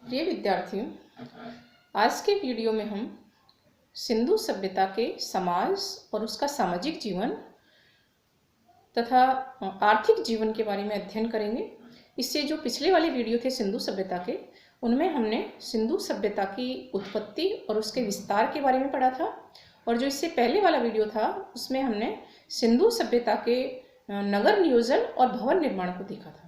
प्रिय विद्यार्थियों, आज के वीडियो में हम सिंधु सभ्यता के समाज और उसका सामाजिक जीवन तथा आर्थिक जीवन के बारे में अध्ययन करेंगे। इससे जो पिछले वाले वीडियो थे सिंधु सभ्यता के, उनमें हमने सिंधु सभ्यता की उत्पत्ति और उसके विस्तार के बारे में पढ़ा था, और जो इससे पहले वाला वीडियो था उसमें हमने सिंधु सभ्यता के नगर नियोजन और भवन निर्माण को देखा था।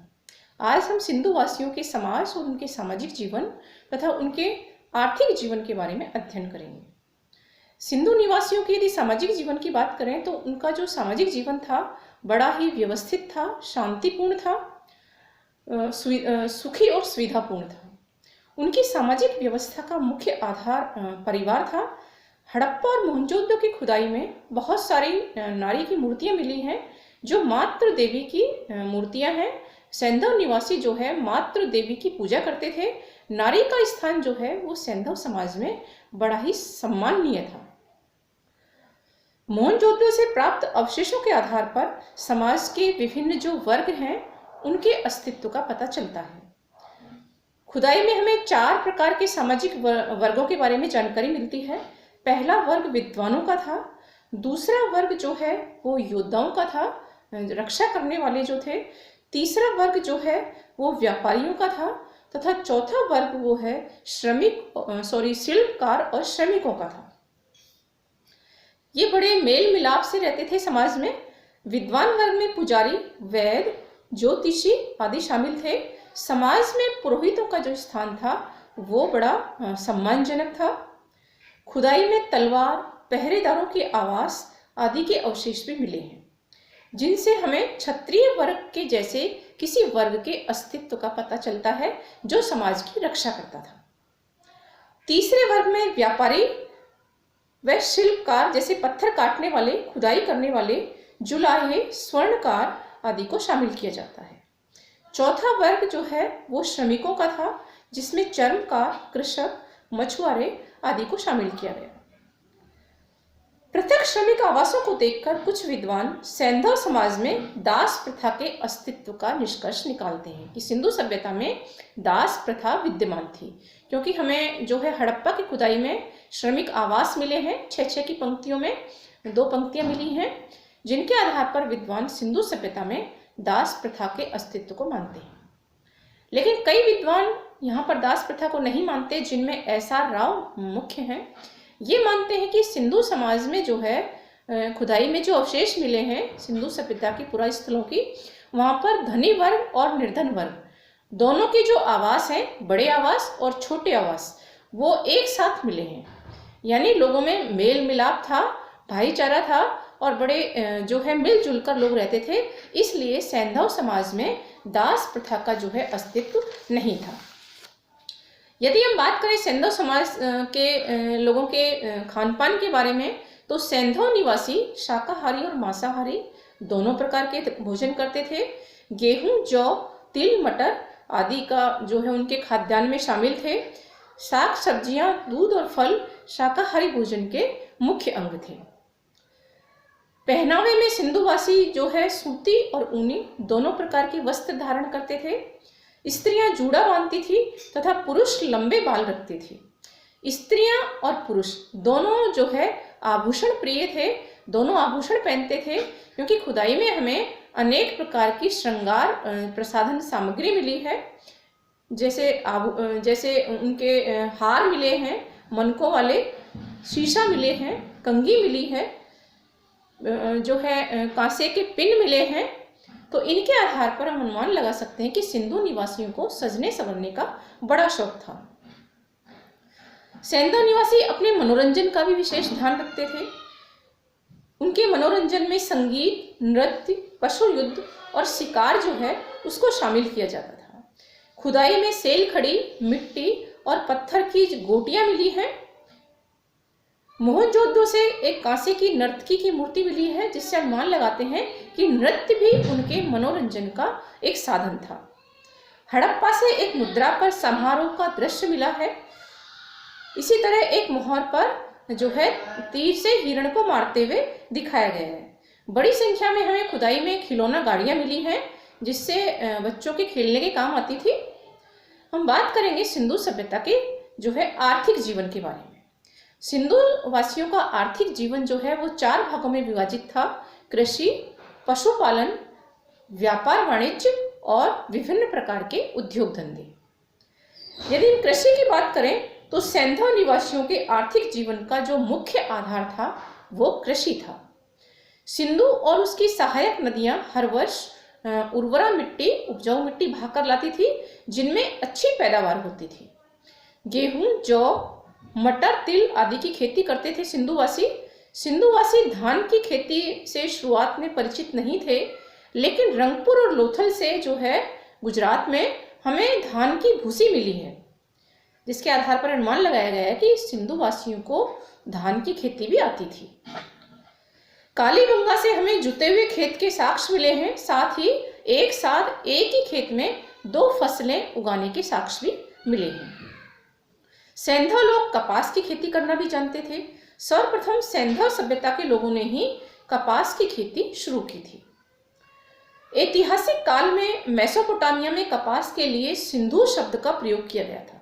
आज हम सिंधु वासियों के समाज और उनके सामाजिक जीवन तथा उनके आर्थिक जीवन के बारे में अध्ययन करेंगे। सिंधु निवासियों के यदि सामाजिक जीवन की बात करें तो उनका जो सामाजिक जीवन था बड़ा ही व्यवस्थित था, शांतिपूर्ण था, सुखी और सुविधापूर्ण था। उनकी सामाजिक व्यवस्था का मुख्य आधार परिवार था। हड़प्पा और मोहनजोदड़ो की खुदाई में बहुत सारी नारी की मूर्तियां मिली हैं जो मातृ देवी की मूर्तियां हैं। सैंधव निवासी जो है मातृ देवी की पूजा करते थे। नारी का स्थान जो है वो सैंधव समाज में बड़ा ही सम्माननीय था। मोहनजोदड़ो से प्राप्त अवशेषों के आधार पर समाज के विभिन्न जो वर्ग हैं उनके अस्तित्व का पता चलता है। खुदाई में हमें 4 प्रकार के सामाजिक वर्गों के बारे में जानकारी मिलती है। पहला वर्ग विद्वानों का था, दूसरा वर्ग जो है वो योद्धाओं का था, रक्षा करने वाले जो थे, तीसरा वर्ग जो है वो व्यापारियों का था, तथा चौथा वर्ग वो है शिल्पकार और श्रमिकों का था। ये बड़े मेल मिलाप से रहते थे समाज में। विद्वान वर्ग में पुजारी, वैद्य, ज्योतिषी आदि शामिल थे। समाज में पुरोहितों का जो स्थान था वो बड़ा सम्मानजनक था। खुदाई में तलवार, पहरेदारों के आवास आदि के अवशेष भी मिले हैं, जिनसे हमें क्षत्रिय वर्ग के जैसे किसी वर्ग के अस्तित्व का पता चलता है जो समाज की रक्षा करता था। तीसरे वर्ग में व्यापारी व शिल्पकार जैसे पत्थर काटने वाले, खुदाई करने वाले, जुलाहे, स्वर्णकार आदि को शामिल किया जाता है। चौथा वर्ग जो है वो श्रमिकों का था, जिसमें चर्मकार, कृषक, मछुआरे आदि को शामिल किया गया। पृथक श्रमिक आवासों को देखकर कुछ विद्वान सैंधव समाज में दास प्रथा के अस्तित्व का निष्कर्ष निकालते हैं कि सिंधु सभ्यता में दास प्रथा विद्यमान थी, क्योंकि हमें जो है हड़प्पा की खुदाई में श्रमिक आवास मिले हैं। 6-6 की पंक्तियों में 2 पंक्तियां मिली हैं, जिनके आधार पर विद्वान सिंधु सभ्यता में दास प्रथा के अस्तित्व को मानते हैं। लेकिन कई विद्वान यहाँ पर दास प्रथा को नहीं मानते, जिनमें एसआर राव मुख्य हैं। ये मानते हैं कि सिंधु समाज में जो है खुदाई में जो अवशेष मिले हैं सिंधु सभ्यता की पुरा स्थलों की, वहाँ पर धनी वर्ग और निर्धन वर्ग दोनों के जो आवास हैं, बड़े आवास और छोटे आवास, वो एक साथ मिले हैं। यानी लोगों में मेल मिलाप था, भाईचारा था और बड़े जो है मिलजुल कर लोग रहते थे। इसलिए सैंधव समाज में दास प्रथा का जो है अस्तित्व नहीं था। यदि हम बात करें सैंधव समाज के लोगों के खान पान के बारे में, तो सैंधव निवासी शाकाहारी और मांसाहारी दोनों प्रकार के भोजन करते थे। गेहूं, जौ, तिल, मटर आदि का जो है उनके खाद्यान्न में शामिल थे। साग, सब्जियां, दूध और फल शाकाहारी भोजन के मुख्य अंग थे। पहनावे में सिंधुवासी जो है सूती और ऊनी दोनों प्रकार के वस्त्र धारण करते थे। स्त्रियां जूड़ा बांधती थी तथा पुरुष लंबे बाल रखते थे। स्त्रियां और पुरुष दोनों जो है आभूषण प्रिय थे, दोनों आभूषण पहनते थे, क्योंकि खुदाई में हमें अनेक प्रकार की श्रृंगार प्रसाधन सामग्री मिली है। जैसे उनके हार मिले हैं मनकों वाले, शीशा मिले हैं, कंघी मिली है, जो है कांसे के पिन मिले हैं। तो इनके आधार पर हम अनुमान लगा सकते हैं कि सिंधु निवासियों को सजने संवरने का बड़ा शौक था। सैंधव निवासी अपने मनोरंजन का भी विशेष ध्यान रखते थे। उनके मनोरंजन में संगीत, नृत्य, पशु युद्ध और शिकार जो है उसको शामिल किया जाता था। खुदाई में सेल खड़ी, मिट्टी और पत्थर की गोटियां मिली हैं। मोहनजोदड़ो से एक कांसे की नर्तकी की मूर्ति मिली है, जिससे अनुमान लगाते हैं कि नृत्य भी उनके मनोरंजन का एक साधन था। हड़प्पा से एक मुद्रा पर समारोह का दृश्य मिला है। इसी तरह एक मोहर पर जो है तीर से हिरण को मारते हुए दिखाया गया है। बड़ी संख्या में हमें खुदाई में खिलौना गाड़ियां मिली हैं, जिससे बच्चों के खेलने के काम आती थी। हम बात करेंगे सिंधु सभ्यता के जो है आर्थिक जीवन के बारे में। सिंधु वासियों का आर्थिक जीवन जो है वो 4 भागों में विभाजित था: कृषि, पशुपालन, व्यापार वाणिज्य और विभिन्न प्रकार के उद्योग धंधे। यदि कृषि की बात करें तो सैंधव निवासियों के आर्थिक जीवन का जो मुख्य आधार था वो कृषि था। सिंधु और उसकी सहायक नदियां हर वर्ष उर्वरा मिट्टी, उपजाऊ मिट्टी भाकर लाती थी, जिनमें अच्छी पैदावार होती थी। गेहूं, जौ, मटर, तिल आदि की खेती करते थे सिंधुवासी धान की खेती से शुरुआत में परिचित नहीं थे, लेकिन रंगपुर और लोथल से जो है गुजरात में हमें धान की भूसी मिली है, जिसके आधार पर अनुमान लगाया गया है कि सिंधुवासियों को धान की खेती भी आती थी। कालीगंगा से हमें जुते हुए खेत के साक्ष्य मिले हैं, साथ ही एक साथ एक ही खेत में 2 फसलें उगाने के साक्ष्य भी मिले हैं। सैंधव लोग कपास की खेती करना भी जानते थे। सर्वप्रथम सैंधव सभ्यता के लोगों ने ही कपास की खेती शुरू की थी। ऐतिहासिक काल में मेसोपोटामिया में कपास के लिए सिंधु शब्द का प्रयोग किया गया था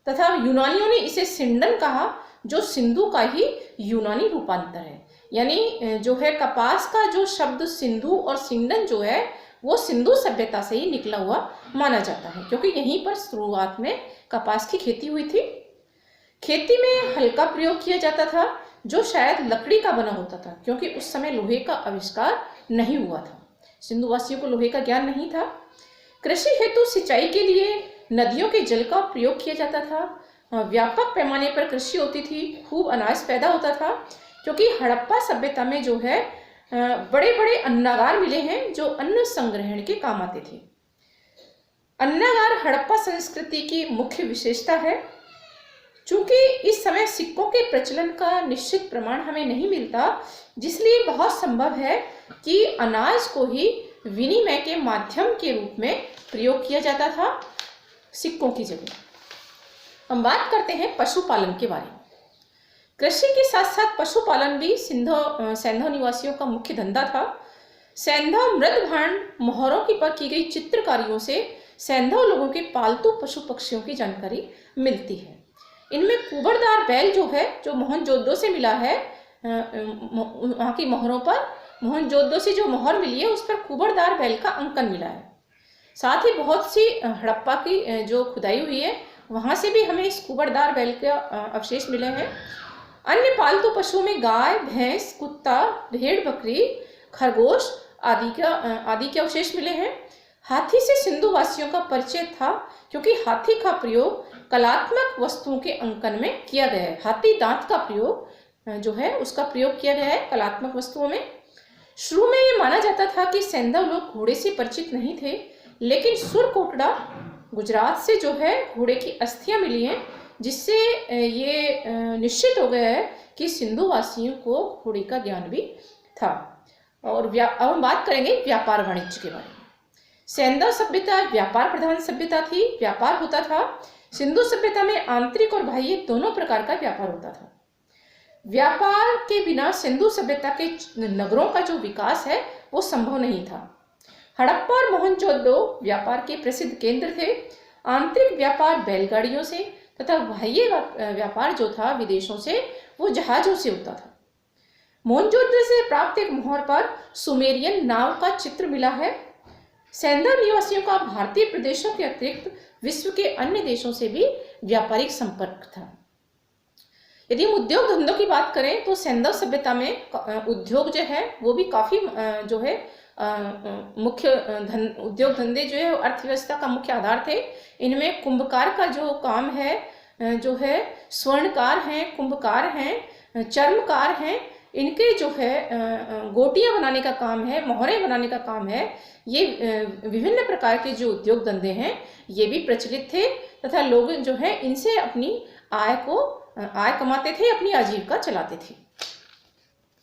तथा यूनानियों ने इसे सिंडन कहा, जो सिंधु का ही यूनानी रूपांतर है। यानी जो है कपास का जो शब्द सिंधु और सिंडन जो है वो सिंधु सभ्यता से ही निकला हुआ माना जाता है, क्योंकि यहीं पर शुरुआत में कपास की खेती हुई थी। खेती में हल का प्रयोग किया जाता था, जो शायद लकड़ी का बना होता था, क्योंकि उस समय लोहे का आविष्कार नहीं हुआ था। सिंधुवासियों को लोहे का ज्ञान नहीं था। कृषि हेतु सिंचाई के लिए नदियों के जल का प्रयोग किया जाता था। व्यापक पैमाने पर कृषि होती थी, खूब अनाज पैदा होता था, क्योंकि हड़प्पा सभ्यता में जो है बड़े बड़े अन्नागार मिले हैं जो अन्न संग्रहण के काम आते थे। अन्नागार हड़प्पा संस्कृति की मुख्य विशेषता है। चूंकि इस समय सिक्कों के प्रचलन का निश्चित प्रमाण हमें नहीं मिलता, जिसलिए बहुत संभव है कि अनाज को ही विनिमय के माध्यम के रूप में प्रयोग किया जाता था सिक्कों की जगह। हम बात करते हैं पशुपालन के बारे में। कृषि के साथ साथ पशुपालन भी सैंधव निवासियों का मुख्य धंधा था। सैंधव मृदभांड मोहरों की पर की गई चित्रकारियों से सैंधव लोगों के पालतू पशु पक्षियों की जानकारी मिलती है। इनमें कुबड़दार बैल जो है, जो मोहनजोदड़ो से मिला है, वहाँ की मोहरों पर मोहनजोदड़ो से जो मोहर मिली है उस पर कुबड़दार बैल का अंकन मिला है। साथ ही बहुत सी हड़प्पा की जो खुदाई हुई है वहाँ से भी हमें इस कुबड़दार बैल के अवशेष मिले हैं। अन्य पालतू पशुओं में गाय, भैंस, कुत्ता, भेड़, बकरी, खरगोश आदि के अवशेष मिले हैं। हाथी से सिंधुवासियों का परिचय था, क्योंकि हाथी का प्रयोग कलात्मक वस्तुओं के अंकन में किया गया है। हाथी दांत का प्रयोग जो है उसका प्रयोग किया गया है कलात्मक वस्तुओं में। शुरू में ये माना जाता था कि सैंधव लोग घोड़े से परिचित नहीं थे, लेकिन सुरकोटड़ा गुजरात से जो है घोड़े की अस्थियां मिली हैं, जिससे ये निश्चित हो गया है कि सिंधुवासियों को घोड़े का ज्ञान भी था। और अब हम बात करेंगे व्यापार वाणिज्य के बारे में। सैंधव सभ्यता व्यापार प्रधान सभ्यता थी। व्यापार होता था। सिंधु सभ्यता में आंतरिक और बाह्य दोनों प्रकार का व्यापार होता था। व्यापार के बिना सिंधु सभ्यता के नगरों का जो विकास है वो संभव नहीं था। हड़प्पा और मोहनजोदड़ो व्यापार के प्रसिद्ध केंद्र थे। आंतरिक व्यापार बैलगाड़ियों से तथा बाह्य व्यापार जो था विदेशों से, वो जहाजों से होता था। मोहनजोदड़ो से प्राप्त एक मोहर पर सुमेरियन नाव का चित्र मिला है। सैंधव निवासियों का भारतीय प्रदेशों के अतिरिक्त विश्व के अन्य देशों से भी व्यापारिक संपर्क था। यदि हम उद्योग धंधों की बात करें तो सैंधव सभ्यता में उद्योग जो है वो भी काफी जो है मुख्य उद्योग धंधे जो है अर्थव्यवस्था का मुख्य आधार थे। इनमें कुंभकार का जो काम है जो है स्वर्णकार हैं, कुंभकार हैं, चर्मकार हैं। इनके जो है गोटियां बनाने का काम है, मोहरें बनाने का काम है। ये विभिन्न प्रकार के जो उद्योग धंधे हैं ये भी प्रचलित थे तथा लोग जो है इनसे अपनी आय कमाते थे, अपनी आजीविका चलाते थे।